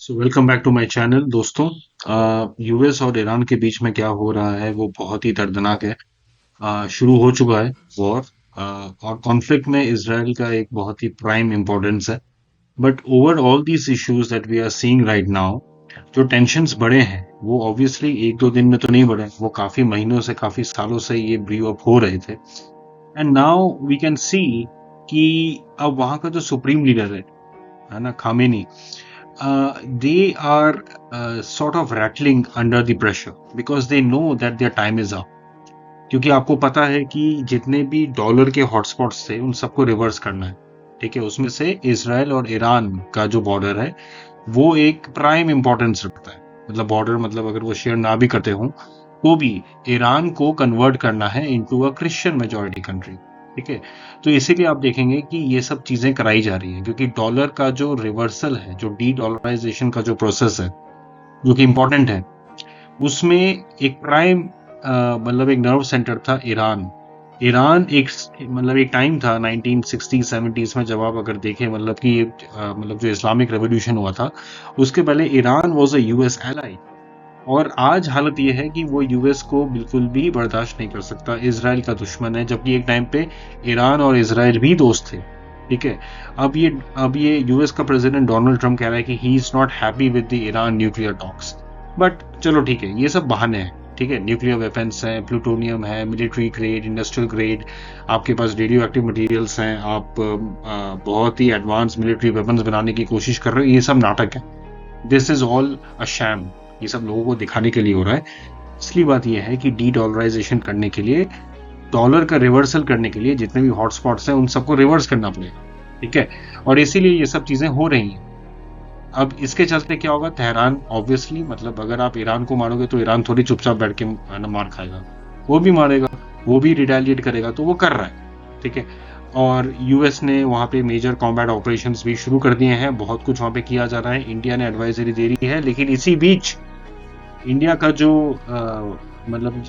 So welcome back to my channel दोस्तों। US और Iran के बीच में क्या हो रहा है वो बहुत ही दर्दनाक है। शुरू हो चुका है वॉर। और कॉन्फ्लिक्ट में इसराइल का एक बहुत ही प्राइम इम्पोर्टेंस है। But overall these issues that we are seeing right now, जो टेंशन्स बढ़े हैं वो ऑब्वियसली एक दो दिन में तो नहीं बढ़े, वो काफी महीनों से काफी सालों से ये ब्रीव अप हो रहे थे। And now we can see कि अब वहां का जो सुप्रीम लीडर है ना, Khamenei, they are sort of rattling under the pressure because they know that their time is up। क्योंकि आपको पता है कि जितने भी डॉलर के हॉटस्पॉट्स थे उन सबको रिवर्स करना है। ठीक है, उसमें से इसराइल और ईरान का जो बॉर्डर है वो एक प्राइम इंपॉर्टेंस रखता है। मतलब बॉर्डर, मतलब अगर वो शेयर ना भी करते हों तो भी ईरान को कन्वर्ट करना है into a Christian majority country. ठीक है, तो इसीलिए आप देखेंगे कि ये सब चीजें कराई जा रही हैं, क्योंकि डॉलर का जो रिवर्सल है, जो डी डॉलराइजेशन का जो प्रोसेस है, जो कि इंपॉर्टेंट है, उसमें एक प्राइम मतलब एक नर्व सेंटर था ईरान। ईरान एक मतलब एक टाइम था 1960s 70s में, जब आप अगर देखें मतलब कि मतलब जो इस्लामिक रेवोल्यूशन हुआ था उसके पहले Iran was a US ally. और आज हालत यह है कि वो यूएस को बिल्कुल भी बर्दाश्त नहीं कर सकता, इसराइल का दुश्मन है, जबकि एक टाइम पे ईरान और इसराइल भी दोस्त थे। ठीक है, अब ये यूएस का प्रेसिडेंट डोनाल्ड ट्रम्प कह रहा है कि he is not happy with the Iran nuclear talks. But चलो ठीक है, ये सब बहाने हैं। ठीक है, न्यूक्लियर वेपन्स हैं, प्लूटोनियम है, मिलिट्री ग्रेड, इंडस्ट्रियल ग्रेड, आपके पास रेडियो एक्टिव मटेरियल्स हैं, आप बहुत ही एडवांस मिलिट्री वेपन्स बनाने की कोशिश कर रहे हो, ये सब नाटक है। This is all a sham. ये सब लोगों को दिखाने के लिए हो रहा है। असली बात यह है कि डी डॉलराइजेशन करने के लिए, डॉलर का रिवर्सल करने के लिए जितने भी हॉटस्पॉट्स हैं उन सबको रिवर्स करना पड़ेगा। ठीक है, और इसीलिए ये सब चीजें हो रही हैं। अब इसके चलते क्या होगा, तेहरान ऑब्वियसली, मतलब अगर आप ईरान को मारोगे तो ईरान थोड़ी चुपचाप बैठ के मार खाएगा, वो भी मारेगा, वो भी रिटेलिएट करेगा, तो वो कर रहा है। ठीक है, और यूएस ने वहां पे मेजर कॉम्बैट ऑपरेशंस भी शुरू कर दिए हैं, बहुत कुछ वहां पे किया जा रहा है, इंडिया ने एडवाइजरी दे रही है। लेकिन इसी बीच इंडिया का जो मतलब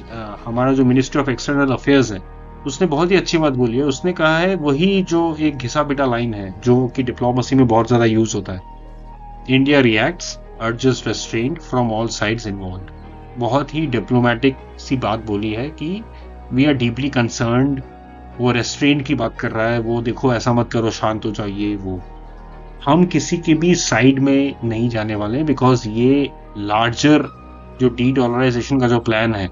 हमारा जो मिनिस्ट्री ऑफ एक्सटर्नल अफेयर्स है, उसने बहुत ही अच्छी बात बोली है। उसने कहा है वही जो एक घिसा पिटा लाइन है जो कि डिप्लोमेसी में बहुत ज्यादा यूज होता है, India reacts, urges restaurant from all sides involved. बहुत ही डिप्लोमेटिक सी बात बोली है कि वी आर डीपली कंसर्न्ड। वो रेस्ट्रेंट की बात कर रहा है, वो देखो ऐसा मत करो, शांत हो जाइए। वो हम किसी के भी साइड में नहीं जाने वाले, बिकॉज ये लार्जर जो डी डॉलराइजेशन का जो प्लान है,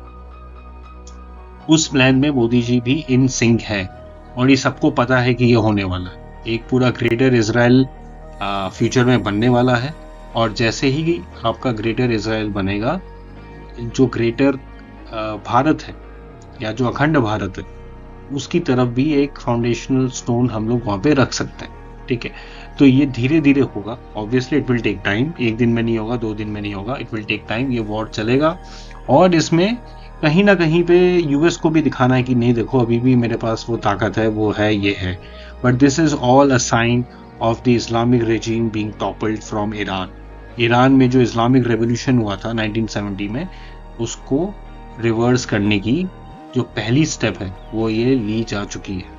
उस प्लान में मोदी जी भी इन सिंक है, और ये सबको पता है कि ये होने वाला है। एक पूरा ग्रेटर इसराइल फ्यूचर में बनने वाला है, और जैसे ही आपका ग्रेटर इसराइल बनेगा, जो ग्रेटर भारत है या जो अखंड भारत है, उसकी तरफ भी एक फाउंडेशनल स्टोन हम लोग वहां पे रख सकते हैं। ठीक है, तो ये धीरे धीरे होगा। Obviously it will take time, एक दिन में नहीं होगा, 2 दिन में नहीं होगा, इट विल टेक टाइम। ये वॉर चलेगा, और इसमें कहीं ना कहीं पे यूएस को भी दिखाना है कि नहीं देखो, अभी भी मेरे पास वो ताकत है, वो है, ये है। But this is all a sign of the Islamic regime being toppled from Iran. Iran में जो इस्लामिक रेवोल्यूशन हुआ था 1970 में, उसको रिवर्स करने की जो पहली स्टेप है वो ये ली जा चुकी है।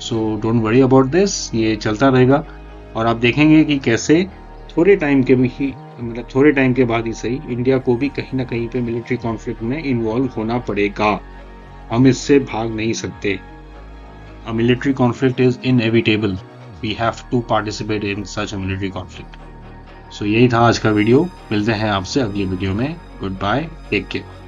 So don't worry about this, ये चलता रहेगा। और आप देखेंगे कि कैसे थोड़े टाइम के भी ही, मतलब थोड़े टाइम के बाद ही सही, इंडिया को भी कहीं ना कहीं पे मिलिट्री कॉन्फ्लिक्ट में इन्वॉल्व होना पड़ेगा। हम इससे भाग नहीं सकते। A military conflict is inevitable. We have to participate in such a military conflict. So यही था आज का वीडियो। मिलते हैं आपसे अगली वीडियो में। Goodbye, take care.